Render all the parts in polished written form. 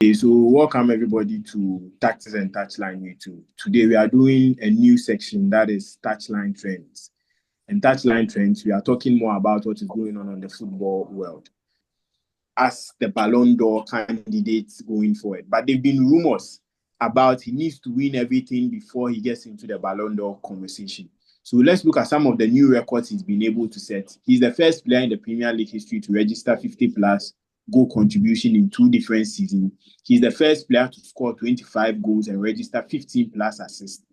Okay, so welcome everybody to Tactics and Touchline YouTube. Today we are doing a new section that is Touchline Trends. And Touchline Trends, we are talking more about what is going on the football world as the Ballon d'Or candidates going forward. But there have been rumors about he needs to win everything before he gets into the Ballon d'Or conversation. So let's look at some of the new records he's been able to set. He's the first player in the Premier League history to register 50 plus goal contribution in 2 different seasons. He's the first player to score 25 goals and register 15 plus assists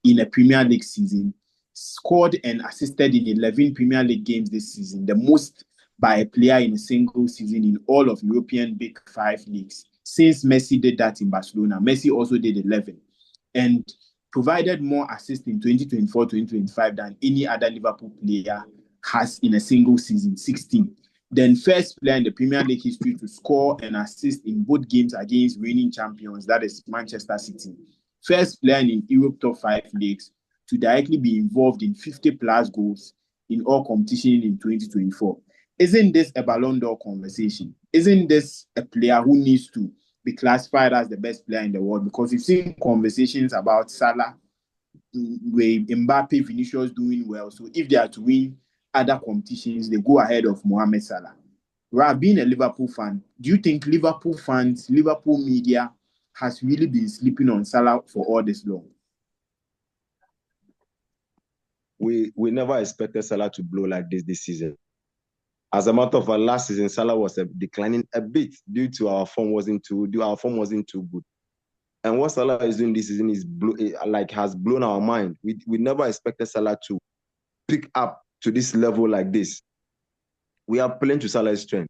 in a Premier League season. Scored and assisted in 11 Premier League games this season, the most by a player in a single season in all of European Big 5 leagues. Since Messi did that in Barcelona, Messi also did 11. And provided more assists in 2024-2025 than any other Liverpool player has in a single season, 16. Then first player in the Premier League history to score and assist in both games against reigning champions, that is Manchester City. First player in Europe top 5 leagues to directly be involved in 50 plus goals in all competitions in 2024. Isn't this a Ballon d'Or conversation? Isn't this a player who needs to be classified as the best player in the world? Because we've seen conversations about Salah, with Mbappe, Vinicius doing well. So if they are to win other competitions, they go ahead of Mohamed Salah. Right, being a Liverpool fan, do you think Liverpool fans, Liverpool media has really been sleeping on Salah for all this long? We never expected Salah to blow like this season. As a matter of fact, last season Salah was declining a bit due to our form wasn't too good. And what Salah is doing this season is has blown our mind. We never expected Salah to pick up to this level like this. We are playing to Salah's strength.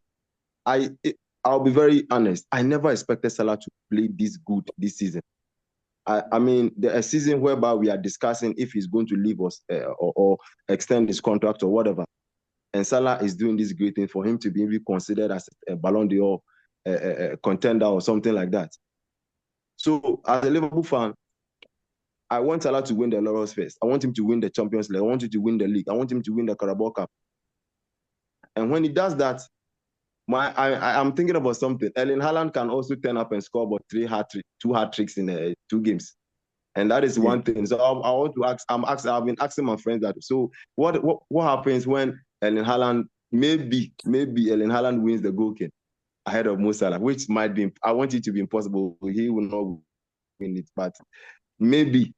I'll be very honest. I never expected Salah to play this good this season. I mean, a season whereby we are discussing if he's going to leave us or extend his contract or whatever. And Salah is doing this great thing for him to be considered as a Ballon d'Or contender or something like that. So, as a Liverpool fan, I want Salah to win the laurels first. I want him to win the Champions League. I want him to win the league. I want him to win the Carabao Cup. And when he does that, I'm thinking about something. Erling Haaland can also turn up and score about 2 hat-tricks in 2 games. And that is one thing. So I want to ask, I've been asking my friends that. So what happens when Erling Haaland, maybe Erling Haaland wins the goal king ahead of Mo Salah, which might be, I want it to be impossible. He will not win it, but maybe.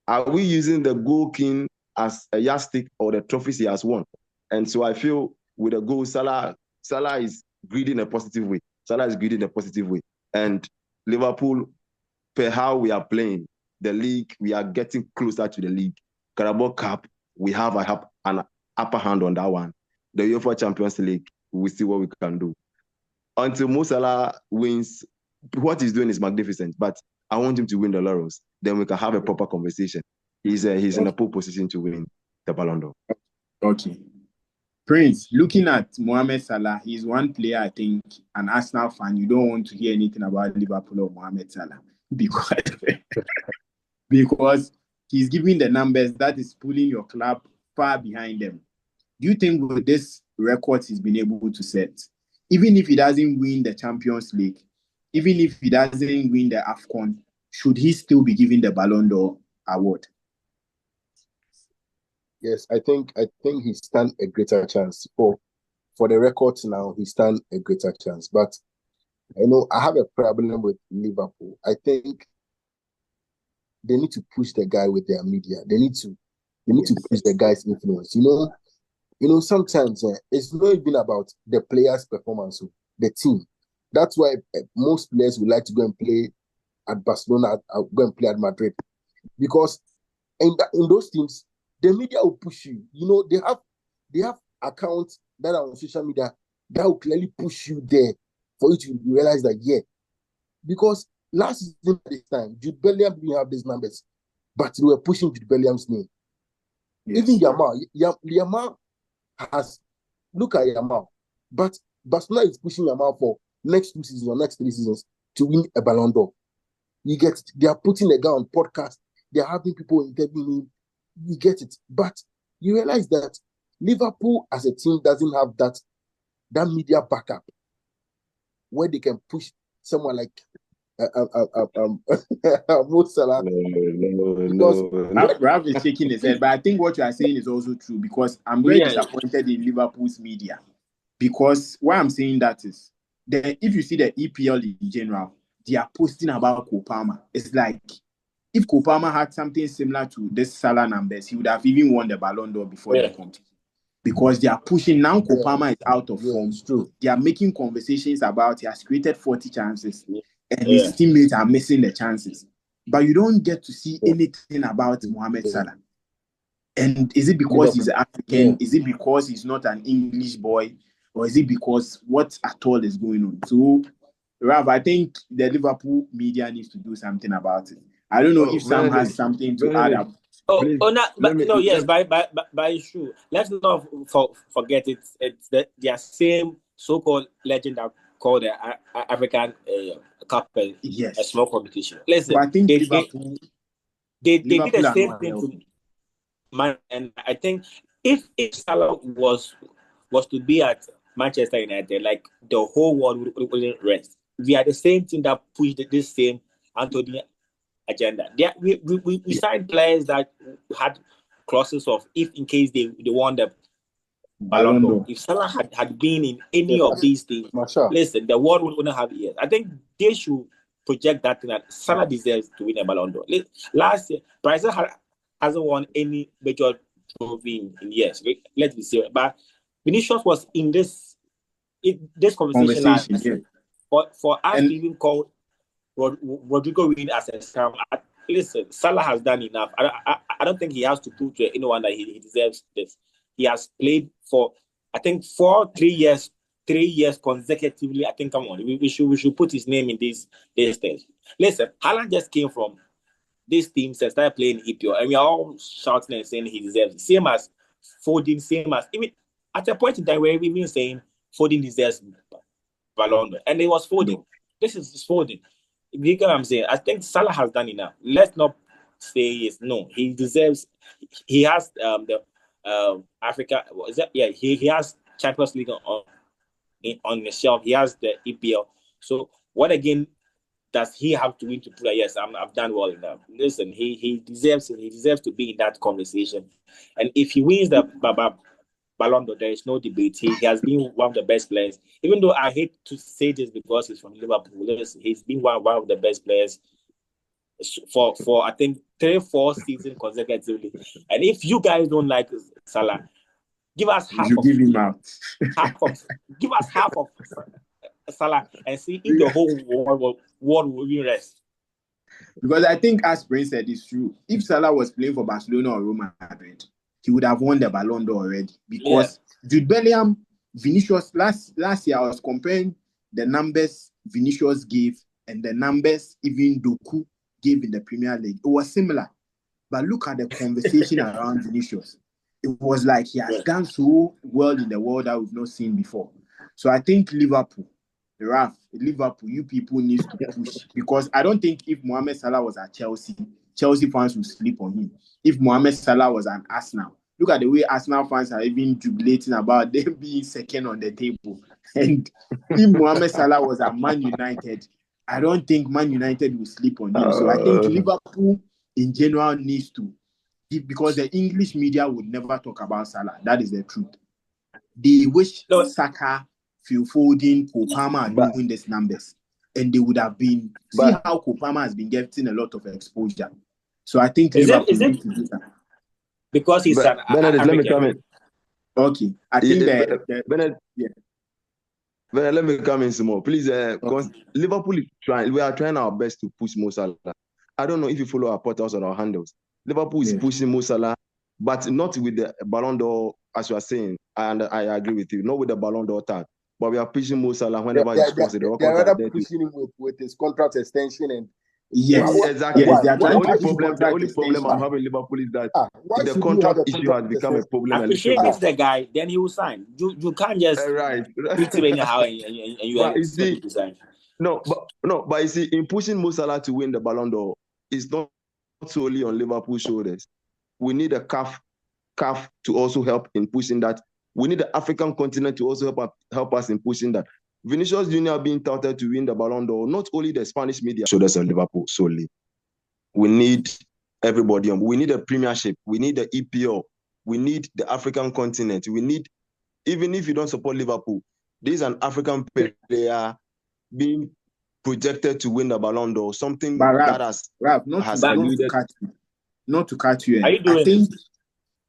Are we using the goal king as a yardstick or the trophies he has won? And so I feel with the goal, Salah is greedy in a positive way. And Liverpool, per how we are playing, the league, we are getting closer to the league. Carabao Cup, we have an upper hand on that one. The UEFA Champions League, we see what we can do. Until Mo Salah wins, what he's doing is magnificent, but I want him to win the laurels. Then we can have a proper conversation. He's in a pole position to win the Ballon d'Or. Okay. Prince, looking at Mohamed Salah, he's one player, I think, an Arsenal fan, you don't want to hear anything about Liverpool or Mohamed Salah because he's giving the numbers that is pulling your club far behind them. Do you think with this record he's been able to set, even if he doesn't win the Champions League, even if he doesn't win the AFCON, should he still be given the Ballon d'Or award? Yes, I think he stands a greater chance. For the records now, he stands a greater chance. But I have a problem with Liverpool. I think they need to push the guy with their media. They need to push the guy's influence. Sometimes it's not even about the player's performance, the team. That's why most players would like to go and play at Barcelona, go and play at Madrid, because in those teams, the media will push you. They have accounts that are on social media that will clearly push you there for you to realize that, because last season at this time, Jude Bellingham didn't have these numbers, but they were pushing Jude Bellingham's name. Yes. Even Yamal has, look at Yamal, but Barcelona is pushing Yamal for next 2 seasons or next 3 seasons to win a Ballon d'Or. They are putting a guy on podcast. They are having people interviewing him. You get it. But you realize that Liverpool as a team doesn't have that media backup where they can push someone like Mo Salah. No. Rav is shaking his head, but I think what you are saying is also true because I'm very disappointed in Liverpool's media. Because why I'm saying that is that if you see the EPL in general, they are posting about Kopama. It's like if Kopama had something similar to this Salah numbers, he would have even won the Ballon d'Or before the competition. Because they are pushing now. Kopama is out of form. It's true. They are making conversations about he has created 40 chances and his teammates are missing the chances. But you don't get to see anything about Mohamed Salah. And is it because he's African? Yeah. Is it because he's not an English boy? Or is it because what at all is going on? So, Rav, I think the Liverpool media needs to do something about it. I don't know if Sam has something to add up. But it's true. Let's not forget it's their same so-called legend that called the African Cup a small competition. Listen, so I think they did Liverpool the same thing to man, and I think if Salah was to be at Manchester United, like the whole world wouldn't rest. We are the same team that pushed this same Anthony agenda. We signed players that had clauses of if in case they won the Ballon d'Or. If Salah had been in any of these things, listen, the world wouldn't have ears. I think they should project that thing that Salah deserves to win a Ballon d'Or. Last year, Brazil hasn't won any major trophy in years. Let's be serious. But Vinicius was in this conversation last year. For us to even call Rodrigo win as a scam. Listen, Salah has done enough. I don't think he has to prove to anyone that he deserves this. He has played for, I think, 3 years consecutively. I think, come on, we should put his name in this stage. Listen, Haaland just came from this team and started playing EPL, and we are all shouting and saying he deserves it. Same as Foden, even at a point in time where we've been saying Foden deserves Ballon d'Or, and it was Foden. This is Foden. You get what I'm saying? I think Salah has done enough. Let's not say yes. No, he deserves. He has the Africa. Is that, yeah, he has Champions League on the shelf. He has the EPL. So what again does he have to win to prove? Yes, I've done well enough. Listen, he deserves it. He deserves to be in that conversation. And if he wins the Ballon d'Or, there is no debate. He has been one of the best players. Even though I hate to say this because he's from Liverpool, he's been one of the best players for I think 3-4 seasons consecutively. And if you guys don't like Salah, give us half of Salah and see if the whole world will be rest. Because I think, as Prince said, it's true. If Salah was playing for Barcelona or Real Madrid, he would have won the Ballon d'Or already. Because Jude Bellingham, Vinicius, last year I was comparing the numbers Vinicius gave and the numbers even Doku gave in the Premier League. It was similar. But look at the conversation around Vinicius. It was like he has done so well in the world that we've not seen before. So I think Liverpool, you people need to push. Because I don't think if Mohamed Salah was at Chelsea fans would sleep on him. If Mohamed Salah was an Arsenal, look at the way Arsenal fans are even jubilating about them being second on the table. And if Mohamed Salah was at Man United, I don't think Man United will sleep on him. So I think Liverpool in general needs to, because the English media would never talk about Salah. That is the truth. They wish Saka, Phil Foden, Kopama are doing these numbers. And they would have been, see how Kopama has been getting a lot of exposure. So I think Liverpool needs to do that. Because he's an Benedict, let me come in. Okay. I think Benedict, let me come in some more. Please, because Liverpool is trying, we are trying our best to push Mo Salah. I don't know if you follow our portals or our handles. Liverpool is pushing Mo Salah, but not with the Ballon d'Or, as you are saying, and I agree with you, not with the Ballon d'Or tag. But we are pushing Mo Salah whenever he scores. They're rather pushing him with his contract extension and exactly. Yes, the only problem I'm having with Liverpool is that the contract issue has become a problem. Appreciate the guy, then he will sign. You can't just treat him anyhow and you expect to sign. But you see, in pushing Mo Salah to win the Ballon d'Or, it's not solely on Liverpool's shoulders. We need a CAF to also help in pushing that. We need the African continent to also help us in pushing that. Vinicius Junior being touted to win the Ballon d'Or, not only the Spanish media, shoulders on Liverpool solely. We need everybody on. We need a Premiership. We need the EPL. We need the African continent. We need, even if you don't support Liverpool, this is an African player being projected to win the Ballon d'Or. Something that has not to cut you. Are you doing I think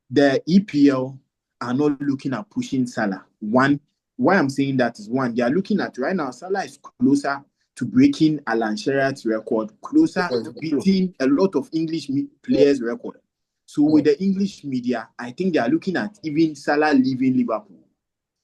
the EPL are not looking at pushing Salah. One, why I'm saying that is one, they are looking at right now, Salah is closer to breaking Alan Shearer's record, closer to beating a lot of English players' record. So with the English media, I think they are looking at even Salah leaving Liverpool.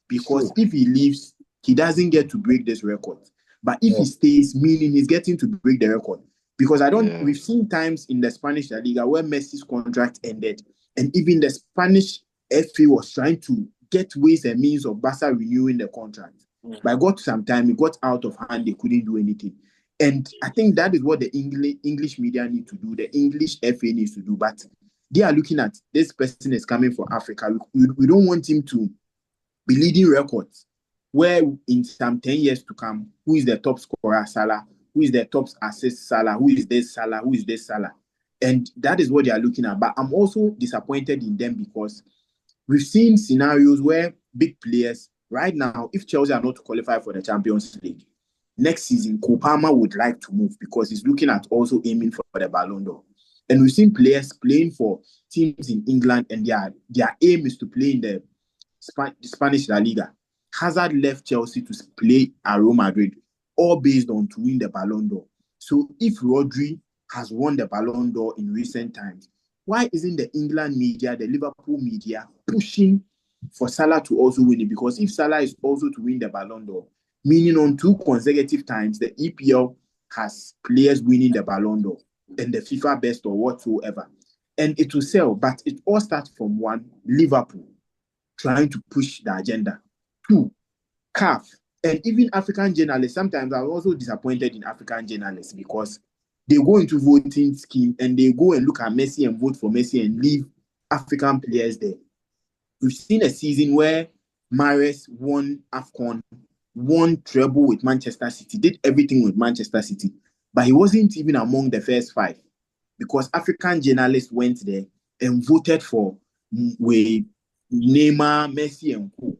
Because if he leaves, he doesn't get to break this record. But if he stays, meaning he's getting to break the record. Because we've seen times in the Spanish La Liga where Messi's contract ended, and even the Spanish FA was trying to get ways and means of Barca renewing the contract. But it got some time, it got out of hand, they couldn't do anything. And I think that is what the English media need to do, the English FA needs to do. But they are looking at this person is coming from Africa. We don't want him to be leading records where in some 10 years to come, who is the top scorer, Salah? Who is the top assist, Salah? Who is this Salah? Who is this Salah? And that is what they are looking at. But I'm also disappointed in them because we've seen scenarios where big players, right now, if Chelsea are not to qualify for the Champions League, next season, Kopama would like to move because he's looking at also aiming for the Ballon d'Or. And we've seen players playing for teams in England and their aim is to play in the Spanish La Liga. Hazard left Chelsea to play at Real Madrid, all based on to win the Ballon d'Or. So if Rodri has won the Ballon d'Or in recent times, why isn't the England media, the Liverpool media, pushing for Salah to also win it? Because if Salah is also to win the Ballon d'Or, meaning on 2 consecutive times, the EPL has players winning the Ballon d'Or and the FIFA best or whatsoever. And it will sell, but it all starts from one, Liverpool trying to push the agenda. 2, CAF, and even African journalists. Sometimes I'm also disappointed in African journalists because they go into voting scheme and they go and look at Messi and vote for Messi and leave African players there. We've seen a season where Mahrez won AFCON, won treble with Manchester City, did everything with Manchester City, but he wasn't even among the first 5 because African journalists went there and voted for Neymar, Messi, and co.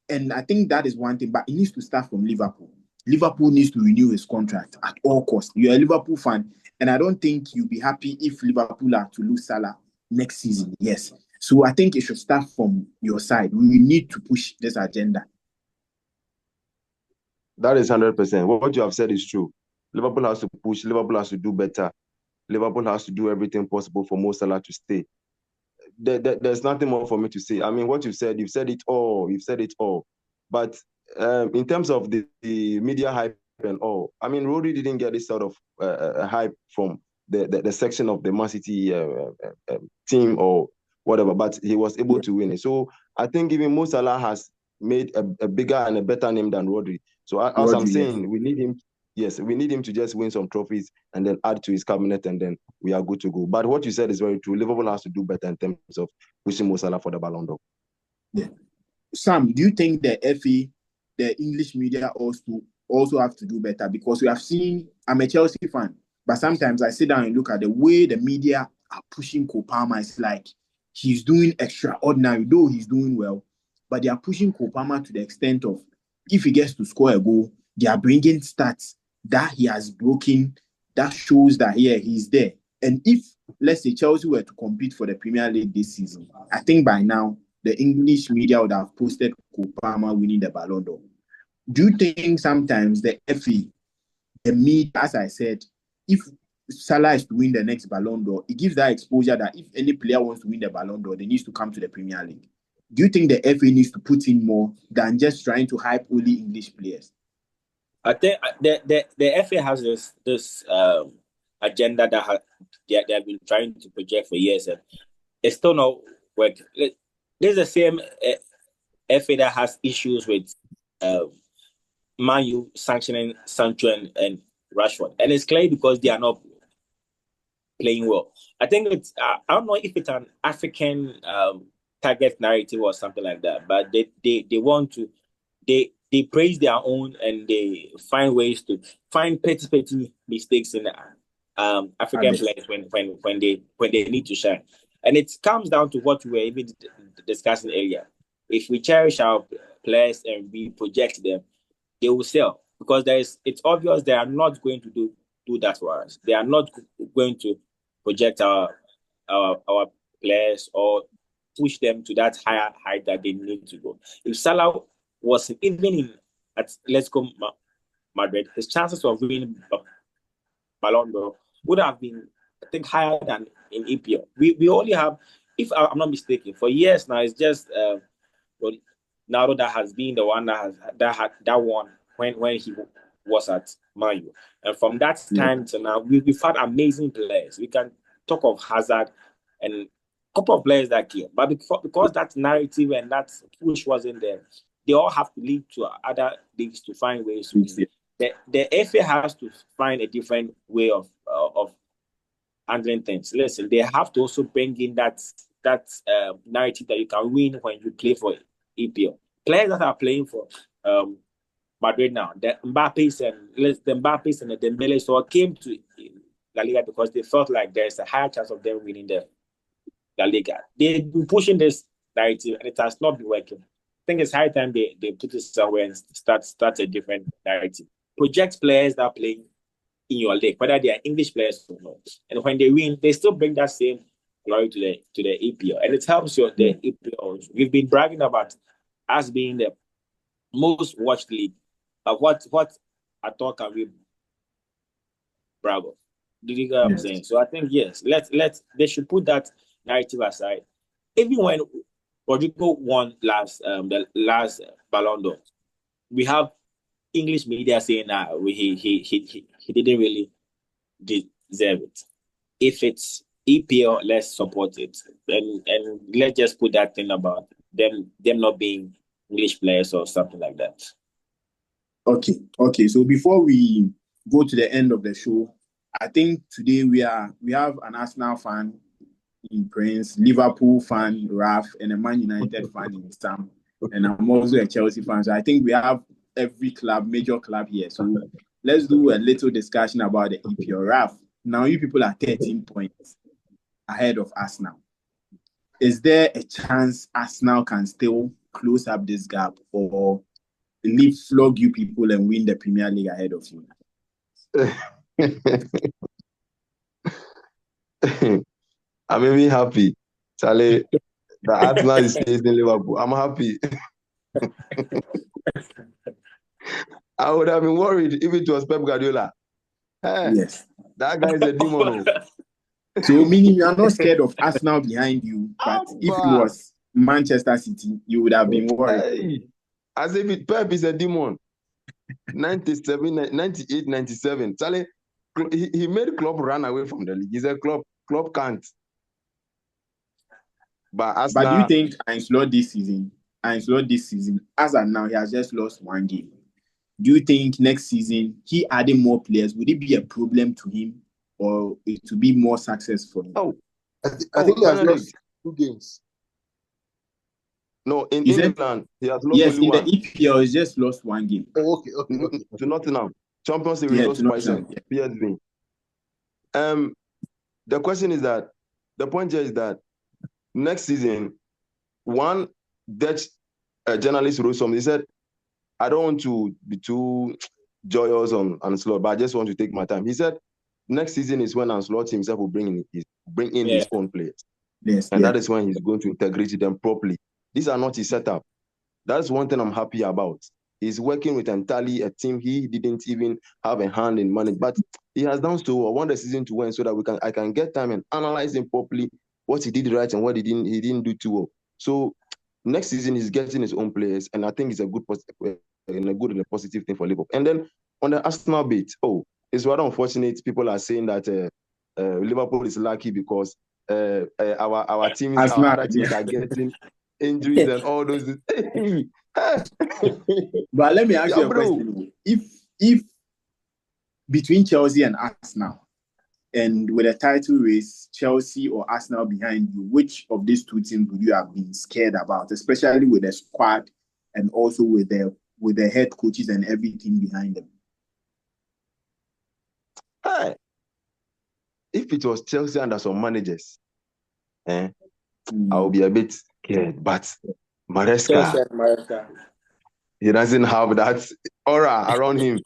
And I think that is one thing, but it needs to start from Liverpool. Liverpool needs to renew his contract at all costs. You're a Liverpool fan, and I don't think you'll be happy if Liverpool are to lose Salah next season. Yes. So I think it should start from your side. We need to push this agenda. That is 100%. What you have said is true. Liverpool has to push. Liverpool has to do better. Liverpool has to do everything possible for Mo Salah to stay. There's nothing more for me to say. I mean, what you've said it all. You've said it all. But in terms of the media hype and all, I mean, Rodri didn't get this sort of hype from the section of the Man City team or whatever, but he was able to win it. So I think even Mo Salah has made a bigger and a better name than Rodri. So as I'm saying, we need him. Yes, we need him to just win some trophies and then add to his cabinet, and then we are good to go. But what you said is very true. Liverpool has to do better in terms of pushing Mo Salah for the Ballon d'Or. Yeah. Sam, do you think the FA, the English media also have to do better? Because we have seen, I'm a Chelsea fan, but sometimes I sit down and look at the way the media are pushing Kopama. It's like he's doing extraordinary, though he's doing well, but they are pushing Kopama to the extent of if he gets to score a goal, they are bringing stats that he has broken, that shows that he's there. And if, let's say, Chelsea were to compete for the Premier League this season, I think by now, the English media would have posted Kopama winning the Ballon d'Or. Do you think sometimes the FA, the media, as I said, if Salah is to win the next Ballon d'Or, it gives that exposure that if any player wants to win the Ballon d'Or, they need to come to the Premier League. Do you think the FA needs to put in more than just trying to hype only English players? I think the FA has this agenda that they have been trying to project for years, and it's still not working. There's the same FA that has issues with Man U sanctioning Sancho and Rashford, and it's clear because they are not playing well. I think it's I don't know if it's an African target narrative or something like that, but they want to they praise their own and they find ways to find petty mistakes in African players when they need to shine. And it comes down to what we were even discussing earlier. If we cherish our players and we project them, they will sell, because it's obvious they are not going to do that for us. They are not going to project our players or push them to that higher height that they need to go. If Salah was even at let's go Madrid, his chances of winning Ballon d'Or would have been, I think, higher than in EPL. We only have, if I'm not mistaken, for years now, it's just Ronaldo that has been the one that won when he was at Man U. And from that time to now, we've had amazing players. We can talk of Hazard and a couple of players that came. But because that narrative and that push wasn't there, they all have to lead to other leagues to find ways to win. The FA has to find a different way of handling things. Listen, they have to also bring in that narrative that you can win when you play for EPL. Players that are playing for Madrid now, the Mbappes and the Dembélés all came to La Liga because they felt like there's a higher chance of them winning the La Liga. They've been pushing this narrative and it has not been working. I think it's high time they put it somewhere and start a different narrative. Project players that are playing in your league, whether they are English players or not. And when they win, they still bring that same glory to the EPL. And it helps the EPL. We've been bragging about us being the most watched league. What at all can we brag of? Do you get what I'm saying? So I think yes, they should put that narrative aside. Even when Rodrigo won the last Ballon d'Or, we have English media saying that he didn't really deserve it. If it's EPL, let's support it, and let's just put that thing about them not being English players or something like that. Okay. So before we go to the end of the show, I think today we have an Arsenal fan in Prince, Liverpool fan Raf, and a Man United fan in Sam, and I'm also a Chelsea fan. So I think we have every major club here. So let's do a little discussion about the EPL. Raf, now you people are 13 points ahead of Arsenal. Is there a chance Arsenal can still close up this gap, or flog you people and win the Premier League ahead of you? I'm even happy. Charlie, the Arsenal is in Liverpool. I'm happy. I would have been worried if it was Pep Guardiola. Yes. That guy is a demon. So meaning you are not scared of Arsenal behind you, but if it was Manchester City, you would have been worried. As if Pep is a demon. 97, 98, 97. Charlie, he made Klopp run away from the league. He's a Klopp can't. But do you think Ancelotti this season, as of now, he has just lost one game. Do you think next season, he adding more players, would it be a problem to him, or it to be more successful? I think he has lost 2 games. No, in England, he has lost only one. The EPL, he just lost 1 game. Okay. To Nottingham. Champions League, lost twice. PSV. The question is that, the point here is that next season, one Dutch journalist wrote something. He said, I don't want to be too joyous on Ancelotti, but I just want to take my time. He said, next season is when Ancelotti himself will bring in his own players. That is when he's going to integrate them properly. These are not his setup. That's one thing I'm happy about. He's working with entirely a team he didn't even have a hand in managing, but he has done so. I want the season to win so that I can get time and analyze him properly, what he did right and what he didn't do too well. So next season he's getting his own players, and I think it's a good and a positive thing for Liverpool. And then on the Arsenal bit, it's rather unfortunate. People are saying that Liverpool is lucky because our other teams are getting injuries and all those. But let me ask you a question. If between Chelsea and Arsenal, and with a title race, Chelsea or Arsenal behind you, which of these two teams would you have been scared about, especially with the squad and also with the with the head coaches and everything behind them. Hey, if it was Chelsea under some managers, I would be a bit scared. But Maresca, he doesn't have that aura around him.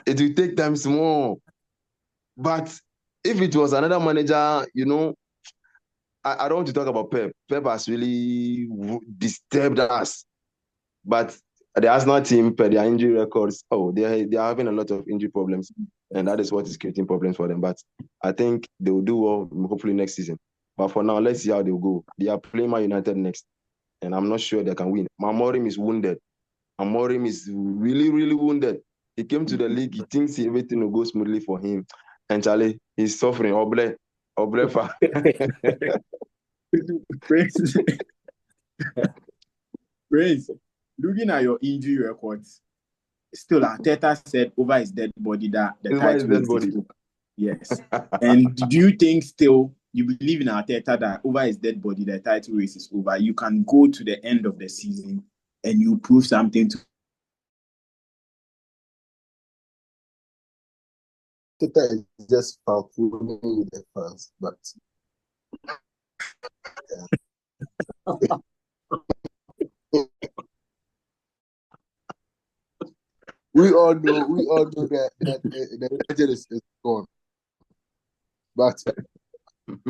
It will take time more. But if it was another manager, you know, I don't want to talk about Pep. Pep has really disturbed us. But the Arsenal team, per their injury records, they are having a lot of injury problems. And that is what is creating problems for them. But I think they will do well, hopefully, next season. But for now, let's see how they will go. They are playing Man United next. And I'm not sure they can win. Amorim is wounded. Amorim is really, really wounded. He came to the league. He thinks everything will go smoothly for him. And Charlie, he's suffering. Oblefa. Prince, looking at your injury records, still Arteta said over his dead body that the title dead is body. Yes. And do you think still you believe in Arteta that over his dead body the title race is over? You can go to the end of the season and you prove something to Arteta is just fooling with the fans, but we all know that the legend is gone. But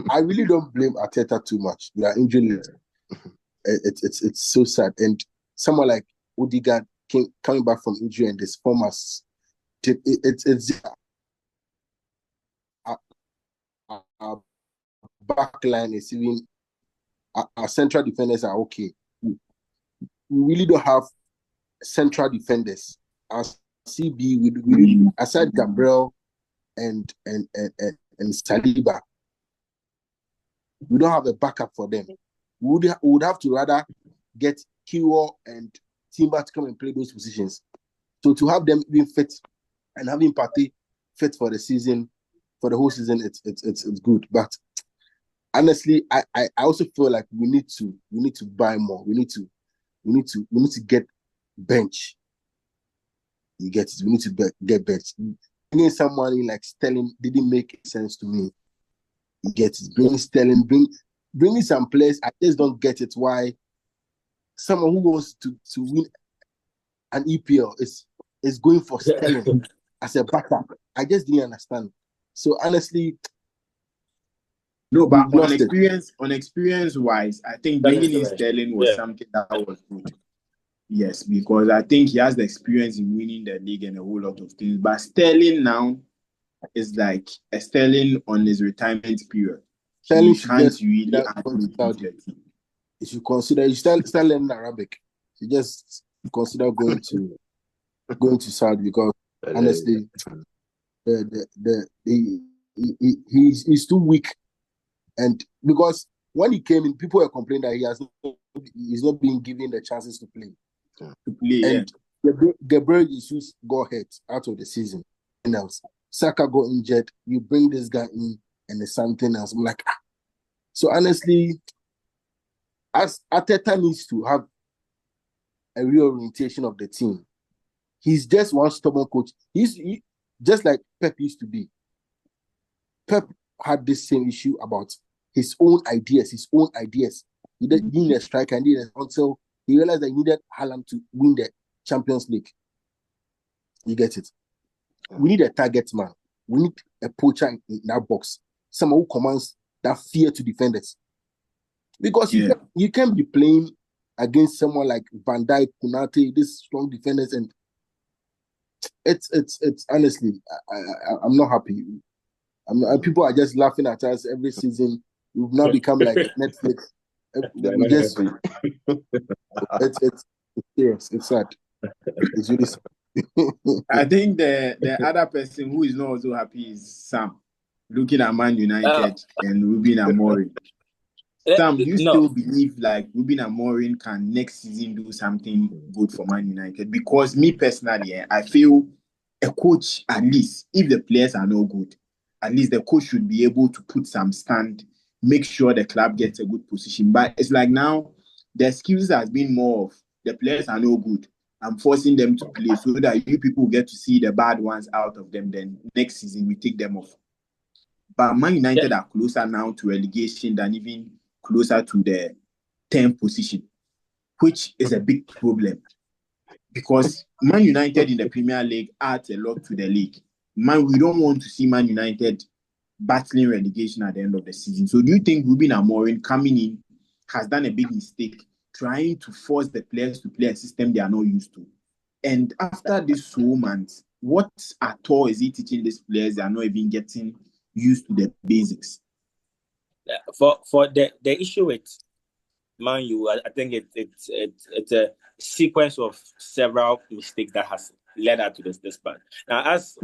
I really don't blame Arteta too much. We are injured. It's so sad. And someone like Odegaard coming back from injury and this form as it's our back line is even our central defenders are okay. We really don't have central defenders. Our CB, we aside Gabriel and Saliba, we don't have a backup for them. We would have to rather get Kiwo and Timber to come and play those positions. So to have them being fit and having Partey fit for the season, for the whole season, it's good. But honestly, I also feel like we need to buy more. We need to get bench. You get it. We need to get bench. Bringing someone like Sterling didn't make sense to me. You get it. Bringing Sterling, bringing some players. I just don't get it. Why someone who wants to win an EPL is going for Sterling as a backup? I just didn't understand. So honestly, no, but on experience wise, I think bringing in Sterling was something that was good. Yes, because I think he has the experience in winning the league and a whole lot of things. But Sterling now is like a Sterling on his retirement period. Sterling he can't really add to the team. If you consider you start learning Arabic, you just consider going to Saudi, because honestly, he's too weak. And because when he came in, people were complaining that he's not being given the chances to play. And Gabriel Jesus got hurt out of the season. And else, Saka got injured. You bring this guy in, and there's something else. I'm like, So honestly, as Arteta needs to have a reorientation of the team. He's just one stubborn coach. He's just like Pep used to be. Pep had this same issue about his own ideas. He didn't need a striker until he realized that he needed Haaland to win the Champions League. You get it? We need a target man. We need a poacher in that box. Someone who commands that fear to defenders. Because you can't be playing against someone like Van Dijk, Konate, these strong defenders, and it's honestly, I'm not happy. People are just laughing at us every season. We've now become like Netflix. We just it's serious. It's sad. It's really sad. I think the other person who is not also happy is Sam, looking at Man United and Ruben Amorim. Sam, do you still believe like Ruben Amorim can next season do something good for Man United? Because me personally, I feel a coach, at least if the players are no good, at least the coach should be able to put some stand, make sure the club gets a good position. But it's like now the excuses has been more of the players are no good. I'm forcing them to play so that you people get to see the bad ones out of them. Then next season we take them off. But Man United are closer now to relegation than even closer to the 10th position, which is a big problem because Man United in the Premier League adds a lot to the league. Man, we don't want to see Man United battling relegation at the end of the season. So do you think Ruben Amorim coming in has done a big mistake trying to force the players to play a system they are not used to? And after this 2 months, what at all is he teaching these players they are not even getting used to the basics? For the issue with Man U, I think it's a sequence of several mistakes that has led up to this part. Now, as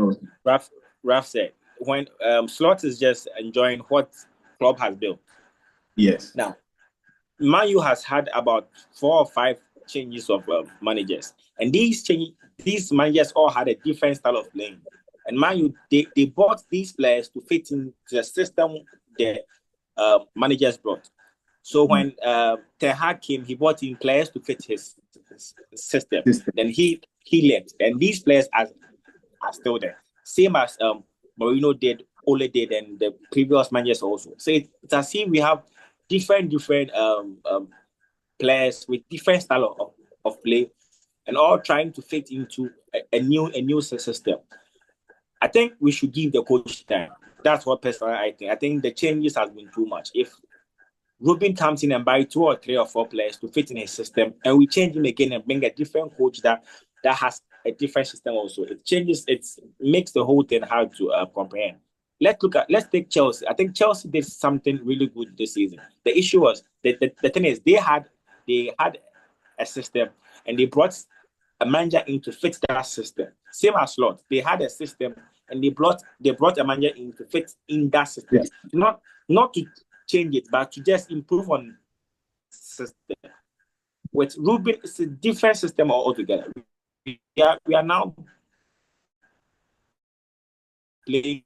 Raf said, when Slot is just enjoying what club has built. Yes. Now, Man U has had about 4 or 5 changes of managers, and these managers all had a different style of playing. And Man U, they bought these players to fit in the system the managers brought. So when Ten Hag came, he brought in players to fit his system. Then he left, and these players are still there, same as Mourinho did, Ole did, and the previous managers also. So it's as if we have different players with different style of play, and all trying to fit into a new system. I think we should give the coach time. That's what personally I think. I think the changes has been too much. If Ruben comes in and buy 2 or 3 or 4 players to fit in his system, and we change him again and bring a different coach that has a different system also, it changes. It makes the whole thing hard to comprehend. Let's take Chelsea. I think Chelsea did something really good this season. The issue was the thing is they had a system, and they brought a manager in to fit that system. Same as Slot, they had a system, and they brought a manager in to fit in that system. Yes. Not to change it, but to just improve on system. With Ruben, it's a different system altogether. We are now playing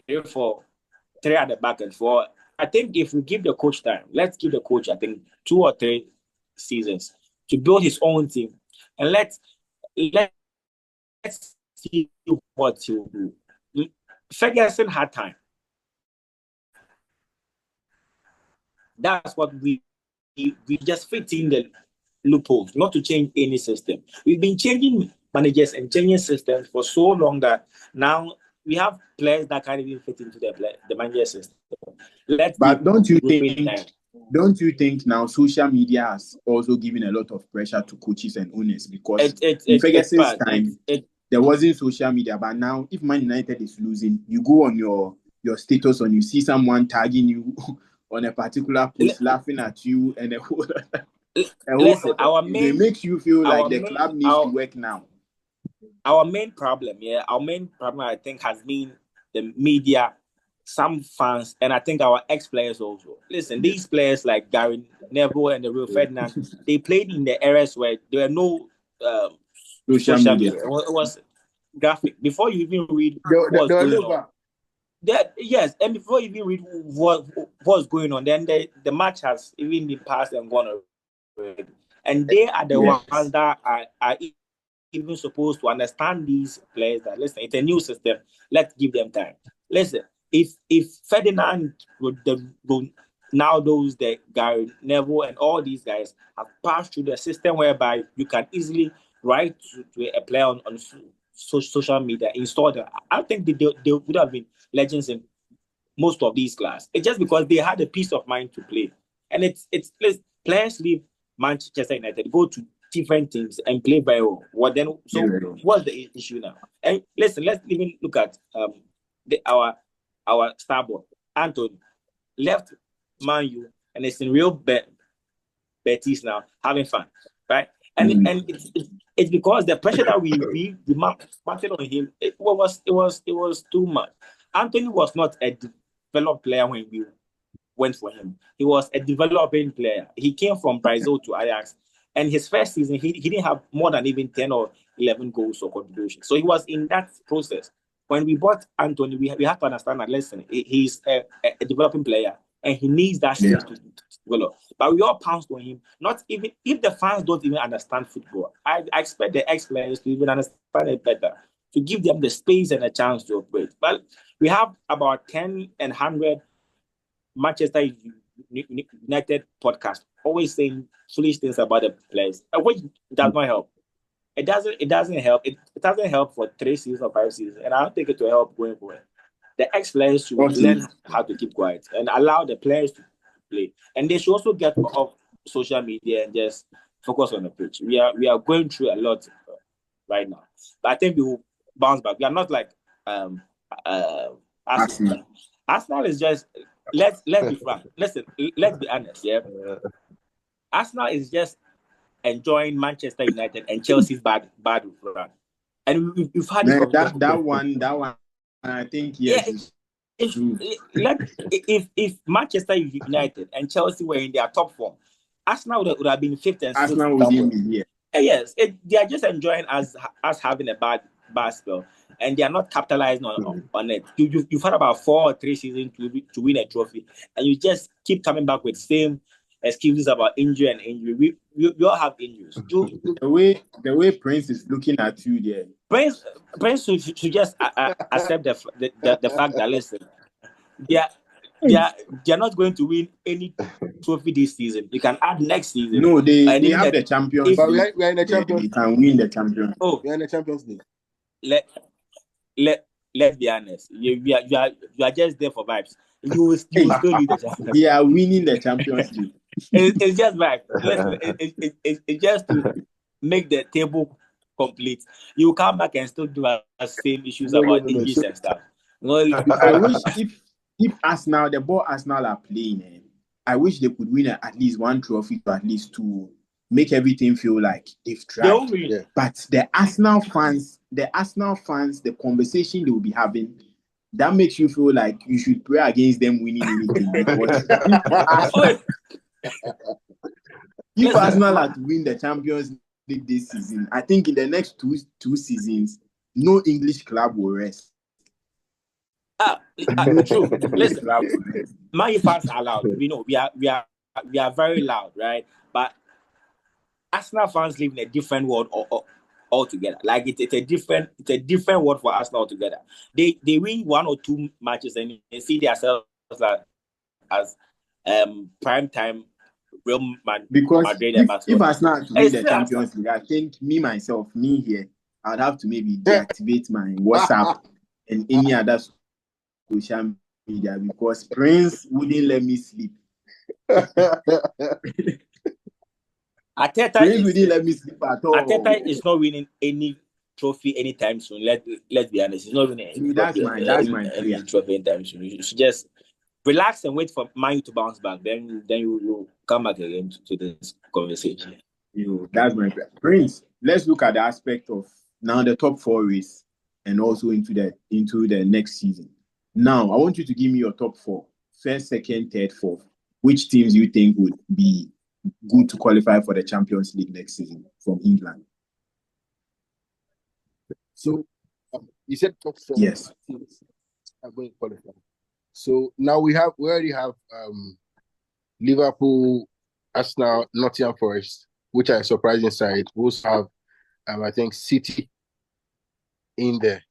3 at the back and 4. I think if we give the coach time, let's give the coach, I think, 2 or 3 seasons to build his own team, and let's see what he'll do. Ferguson had time. That's what we just fit in the loopholes, not to change any system. We've been changing managers and changing systems for so long that now we have players that can't even fit into the manager system. But don't you think now social media has also given a lot of pressure to coaches and owners? Because in Ferguson's time, there wasn't social media, but now if Man United is losing, you go on your status and you see someone tagging you on a particular post, laughing at you, and it makes you feel like the club needs to work now. Our main problem, I think, has been the media, some fans, and I think our ex-players also. Listen, these players like Gary Neville and the real Ferdinand, they played in the eras where there were no social media. It was graphic. Before you even read what's going on. Yes, and before you even read what's going on, then the match has even been passed and gone already. And they are the ones that are even supposed to understand these players that, listen, it's a new system. Let's give them time. Listen, if Ferdinand now those the Gary Neville and all these guys have passed through the system whereby you can easily write to a player on social media, install them, I think they would have been legends in most of these class. It's just because they had a peace of mind to play. And it's players leave Manchester United, go to different teams and play very well. What's the issue now? And listen, let's even look at our starboard, Anthony, left Man U and it's in Real Betis now, having fun, right? And it's because the pressure that we mounted on him, it was too much. Anthony was not a developed player when we went for him. He was a developing player. He came from Brazil to Ajax, and his first season he didn't have more than even 10 or 11 goals or contributions. So he was in that process. When we bought Anthony, we have to understand that, listen, he's a developing player. and he needs that space to develop. But we all pounced on him. Not even if the fans don't even understand football. I expect the ex-players to even understand it better, to give them the space and a chance to operate. But we have about 10 and 100 Manchester United podcast always saying foolish things about the players, which does not help. It doesn't help. It doesn't help for 3 seasons or 5 seasons, and I don't think it will help going forward. The ex-players should learn how to keep quiet and allow the players to play, and they should also get off social media and just focus on the pitch. We are going through a lot right now, but I think we will bounce back. We are not like Arsenal. Arsenal is just let's be frank. Listen, let's be honest. Yeah, Arsenal is just enjoying Manchester United and Chelsea's bad run, and we've had that one. I think yes. Yeah, if Manchester United and Chelsea were in their top form, Arsenal would have been 5th and 6th. Arsenal would be here. Yes, they are just enjoying us having a bad spell, and they are not capitalizing on it. You've had about 4 or 3 seasons to win a trophy, and you just keep coming back with same excuses about injury and injury. We all have injuries. The way Prince is looking at you there, Prince should just accept the fact that listen, they are not going to win any trophy this season. You can add next season. No, they have the Champions League. We are in the Champions League. They can win the Champions League. We are in the Champions League. Let's be honest. You are just there for vibes. You will still lead the Champions League. They are winning the Champions League. It's just vibes. It's just to make the table complete. You come back and still do the same issues about injuries and stuff. I wish if Arsenal, the ball Arsenal are playing, I wish they could win at least 1 trophy, to at least to make everything feel like they've tried. But the Arsenal fans, the conversation they will be having, that makes you feel like you should pray against them winning anything. If Arsenal are to win the Champions League this season, I think in the next two seasons, no English club will rest. True. Listen, Man U fans are loud. We know we are very loud, right? But Arsenal fans live in a different world altogether. Like it's a different world for Arsenal altogether. They win 1 or 2 matches and they see themselves as prime time Real Madrid. Because if Arsenal to win the Champions League, I think me here, I'd have to maybe deactivate my WhatsApp and any other social media because Prince wouldn't let me sleep. Prince wouldn't let me sleep at all. Arteta is not winning any trophy anytime soon. Let's be honest, he's not winning any trophy anytime soon. You should just relax and wait for Man U to bounce back. Then you come back again to this conversation. That's my Prince. Let's look at the aspect of now the top 4 race and also into the next season. Now, I want you to give me your top 4. First, second, third, fourth. Which teams you think would be good to qualify for the Champions League next season from England? So, you said top 4. Yes. Are going to qualify. So now we already have Liverpool, Arsenal, Nottingham Forest, which are a surprising side. We also have I think City in there.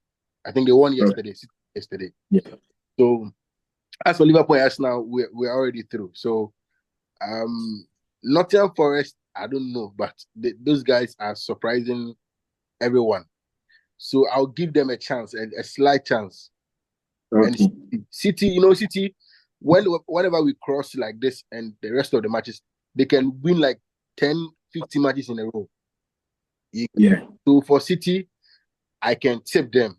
I think they won yesterday. Yeah. So as for Liverpool and Arsenal, we're already through. So Nottingham Forest, I don't know, but those guys are surprising everyone. So I'll give them a chance, a slight chance. Okay. And City, whenever we cross like this and the rest of the matches, they can win like 10, 50 matches in a row. Yeah. So for City, I can tip them.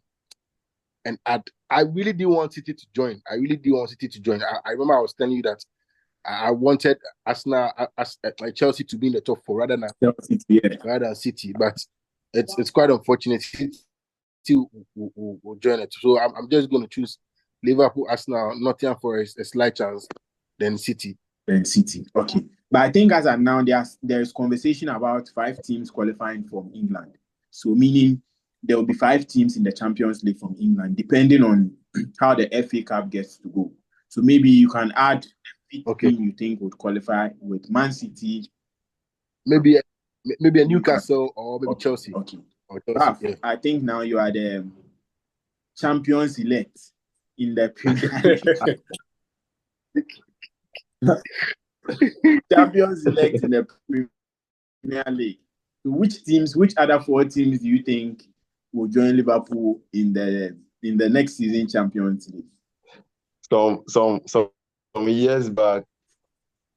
And I really didn't want City to join. I remember I was telling you that I wanted Arsenal, like Chelsea, to be in the top 4 rather than City. But it's quite unfortunate. City will join it. So I'm just going to choose Liverpool, Arsenal, Nottingham Forest, a slight chance, then City. Okay. But I think as of now, there's conversation about 5 teams qualifying from England. So meaning there will be 5 teams in the Champions League from England, depending on how the FA Cup gets to go. So maybe you can add which Okay. team you think would qualify with Man City? Maybe a Newcastle or maybe Chelsea. Okay. Or Chelsea, yeah. I think now you are the champions elect in the Premier League. Champions elect in the Premier League. So which other 4 teams do you think will join Liverpool in the next season Champions League? Some years back,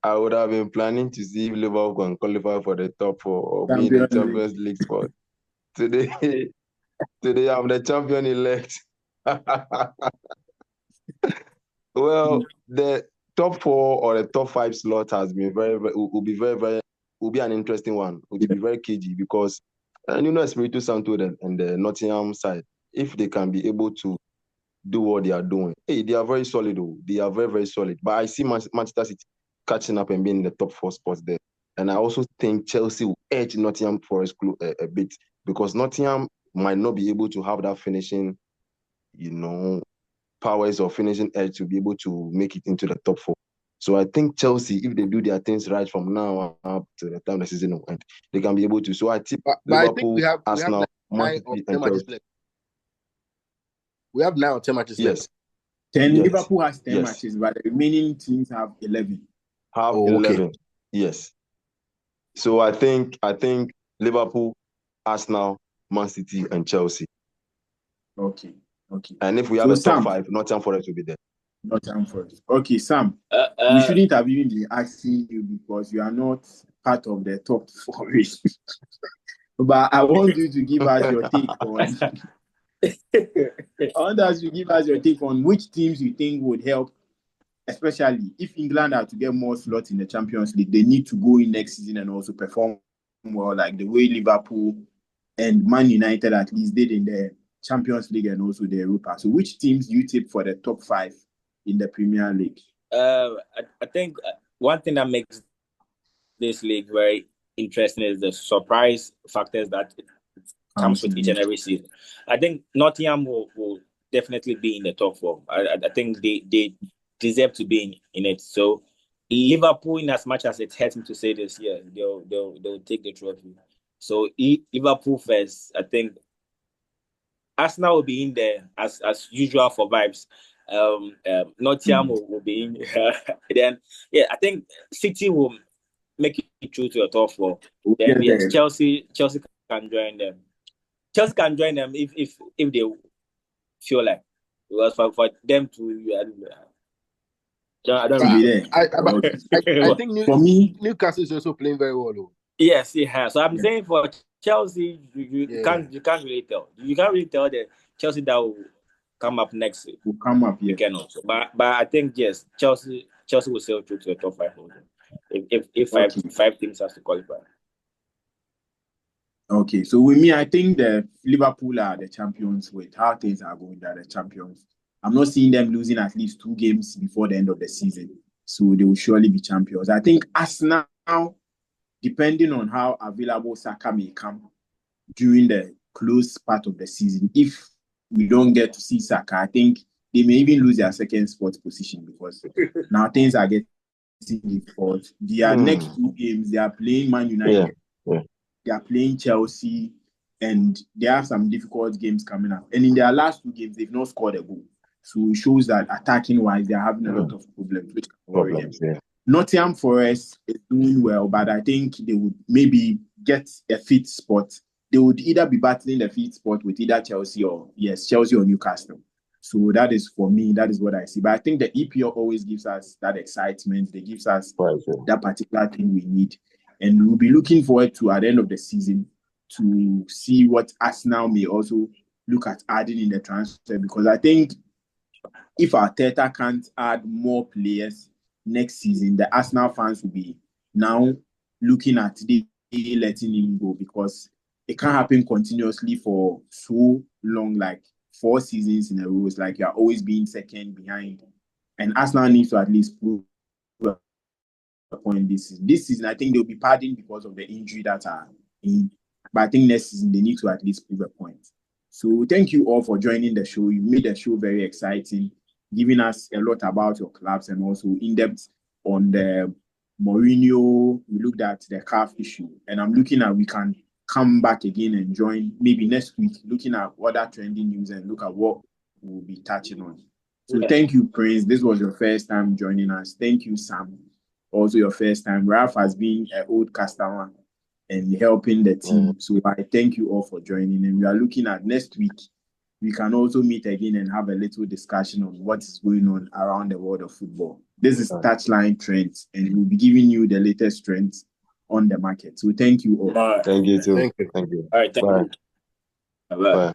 I would have been planning to see if Liverpool can qualify for the top 4 or be in the Champions League spot. Today I'm the champion elect. Well, the top 4 or the top 5 slot has been will be an interesting one. It will be very cagey because Espirito Santo and the Nottingham side, if they can be able to do what they are doing, they are very solid. They are very, very solid. But I see Manchester City catching up and being in the top 4 spots there. And I also think Chelsea will edge Nottingham Forest a bit because Nottingham might not be able to have that finishing, powers or finishing edge to be able to make it into the top 4. So I think Chelsea, if they do their things right from now up to the time the season will end, they can be able to. So I tip Liverpool, Arsenal, Man City, and Chelsea. We have 9 or 10 matches left. 10. Yes. Liverpool has 10 matches, but the remaining teams have 11. 11. Okay. Yes. So I think Liverpool, Arsenal, Man City, and Chelsea. Okay. And if we have a top 5, Nottingham Forest will be there. Nottingham Forest. Okay, Sam. We shouldn't have even been asking you because you are not part of the top 4 race. But I want you to give us your take on. I want us to give us your take on which teams you think would help, especially if England are to get more slots in the Champions League. They need to go in next season and also perform well, like the way Liverpool and Man United at least did in the Champions League and also the Europa. So which teams do you tip for the top 5 in the Premier League? I think one thing that makes this league very interesting is the surprise factors that comes with each and every season. I think Nottingham will definitely be in the top 4. I think they deserve to be in it. So Liverpool, in as much as it hurts me to say this, they'll take the trophy. So Liverpool first. I think Arsenal will be in there as usual for vibes. Nottingham will be in. Then I think City will make it through to the top 4. Then Chelsea can join them. Chelsea can join them if they feel like, because for them to I don't be there. I think for me, Newcastle is also playing very well though. Yes, it has. So I'm saying for Chelsea, you can't really tell. You can't really tell the Chelsea that will come up next. Will come up, you can also. But I think yes, Chelsea will sail through to the top 5. If 5 teams have to qualify. Okay, so with me, I think the Liverpool are the champions with how things are going. They're the champions. I'm not seeing them losing at least 2 games before the end of the season. So they will surely be champions. I think Arsenal, depending on how available Saka may come during the close part of the season, if we don't get to see Saka, I think they may even lose their second spot position because now things are getting difficult. Their next 2 games, they are playing Man United. They are playing Chelsea, and they have some difficult games coming up. And in their last 2 games, they've not scored a goal. So it shows that attacking-wise, they're having a lot of problems, which can worry them. Yeah. Nottingham Forest is doing well, but I think they would maybe get a fit spot. They would either be battling the fit spot with either Chelsea or Newcastle. So that is, for me, that is what I see. But I think the EPL always gives us that excitement. They gives us that particular thing we need. And we'll be looking forward to, at the end of the season, to see what Arsenal may also look at adding in the transfer. Because I think if Arteta can't add more players next season, the Arsenal fans will be now looking at letting him go, because it can't happen continuously for so long, like 4 seasons in a row. It's like you're always being second behind. And Arsenal needs to at least prove a point this season. This season, I think they'll be padding because of the injury that are in. But I think next season, they need to at least prove a point. So thank you all for joining the show. You made the show very exciting, giving us a lot about your clubs and also in-depth on the Mourinho, we looked at the CAF issue, and I'm looking at we can come back again and join maybe next week, looking at other trending news and look at what we'll be touching on. So thank you, Prince. This was your first time joining us. Thank you, Sam. Also your first time. Ralph has been an old customer and helping the team. So I thank you all for joining. And we are looking at next week. We can also meet again and have a little discussion on what is going on around the world of football. This is Touchline Trends, and we'll be giving you the latest trends on the market. So thank you all. Thank you too. Thank you. Thank you. All right, thank Bye. you. Bye. Bye.